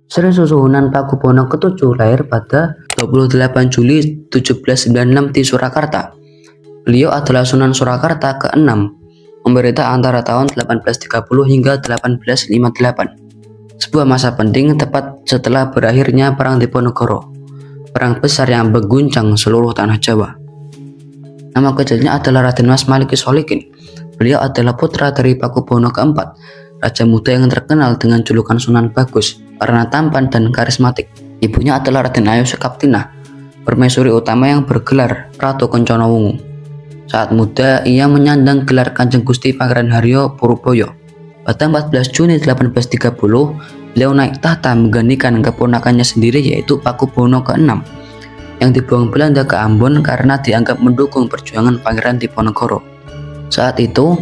Sri Susuhunan Pakubono ke-7 lahir pada 28 Juli 1796 di Surakarta. Beliau adalah Sunan Surakarta ke-6, memerintah antara tahun 1830 hingga 1858. Sebuah masa penting tepat setelah berakhirnya Perang Diponegoro, perang besar yang mengguncang seluruh tanah Jawa. Nama kecilnya adalah Raden Mas Maliki Solikin. Beliau adalah putra dari Pakubono keempat, raja muda yang terkenal dengan julukan Sunan Bagus karena tampan dan karismatik. Ibunya adalah Raden Ayu Sukaptinah, permaisuri utama yang bergelar Ratu Kencana Wungu. Saat muda, ia menyandang gelar Kanjeng Gusti Pangeran Haryo Puruboyo. Pada 14 Juni 1830, beliau naik tahta menggantikan keponakannya sendiri yaitu Pakubono ke-6 yang dibuang Belanda ke Ambon karena dianggap mendukung perjuangan Pangeran Diponegoro. Saat itu,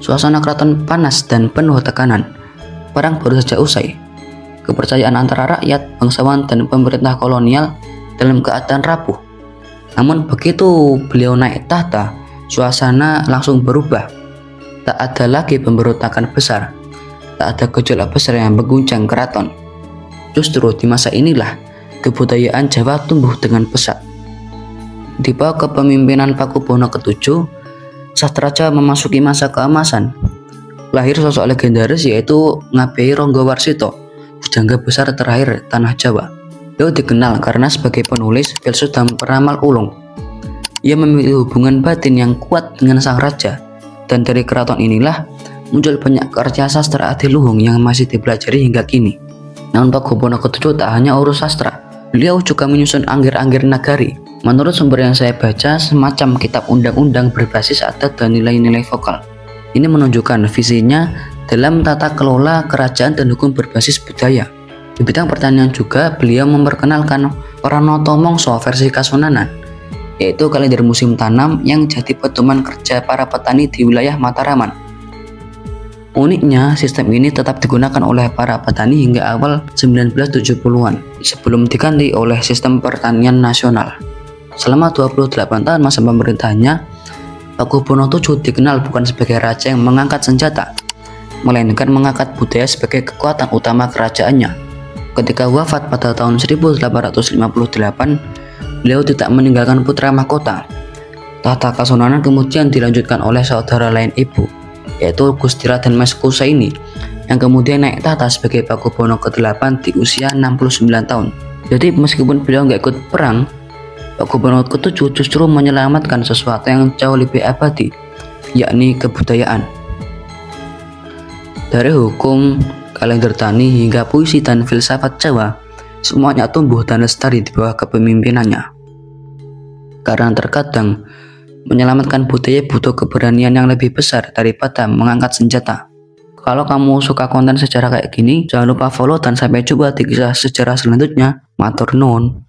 suasana keraton panas dan penuh tekanan. Perang baru saja usai. Kepercayaan antara rakyat, bangsawan, dan pemerintah kolonial dalam keadaan rapuh. Namun begitu beliau naik tahta, suasana langsung berubah. Tak ada lagi pemberontakan besar, tak ada gejolak besar yang mengguncang keraton. Justru di masa inilah kebudayaan Jawa tumbuh dengan pesat. Di bawah kepemimpinan Pakubono ke-7, sastra Jawa memasuki masa keemasan. Lahir sosok legendaris yaitu Ngabei Ronggo Warsito, pujangga besar terakhir tanah Jawa. Beliau dikenal karena sebagai penulis filsuf dan peramal ulung. Ia memiliki hubungan batin yang kuat dengan sang raja, dan dari keraton inilah muncul banyak karya sastra adiluhung yang masih dipelajari hingga kini. Namun Pakubono ke-7 tak hanya urus sastra, beliau juga menyusun angger-angger nagari. Menurut sumber yang saya baca, semacam kitab undang-undang berbasis adat dan nilai-nilai vokal. Ini menunjukkan visinya dalam tata kelola kerajaan dan hukum berbasis budaya. Di bidang pertanian juga, beliau memperkenalkan Pranoto Mongso versi Kasunanan, yaitu kalender musim tanam yang jadi pedoman kerja para petani di wilayah Mataraman. Uniknya, sistem ini tetap digunakan oleh para petani hingga awal 1970-an, sebelum diganti oleh sistem pertanian nasional. Selama 28 tahun masa pemerintahannya, Pakubono VII dikenal bukan sebagai raja yang mengangkat senjata, melainkan mengangkat budaya sebagai kekuatan utama kerajaannya. Ketika wafat pada tahun 1858, beliau tidak meninggalkan putra mahkota. Tahta Kasunanan kemudian dilanjutkan oleh saudara lain ibu, yaitu Gusti Raden Mas Kusaini, yang kemudian naik tahta sebagai Pakubono ke-8 di usia 69 tahun. Jadi meskipun beliau nggak ikut perang, Pakubono ke-7 justru menyelamatkan sesuatu yang jauh lebih abadi, yakni kebudayaan. Dari hukum, kalender tani hingga puisi dan filsafat Jawa, semuanya tumbuh dan lestari di bawah kepemimpinannya. Karena terkadang menyelamatkan budaya butuh keberanian yang lebih besar daripada mengangkat senjata. Kalau kamu suka konten sejarah kayak gini, jangan lupa follow dan sampai jumpa di kisah sejarah selanjutnya. Matur nuwun.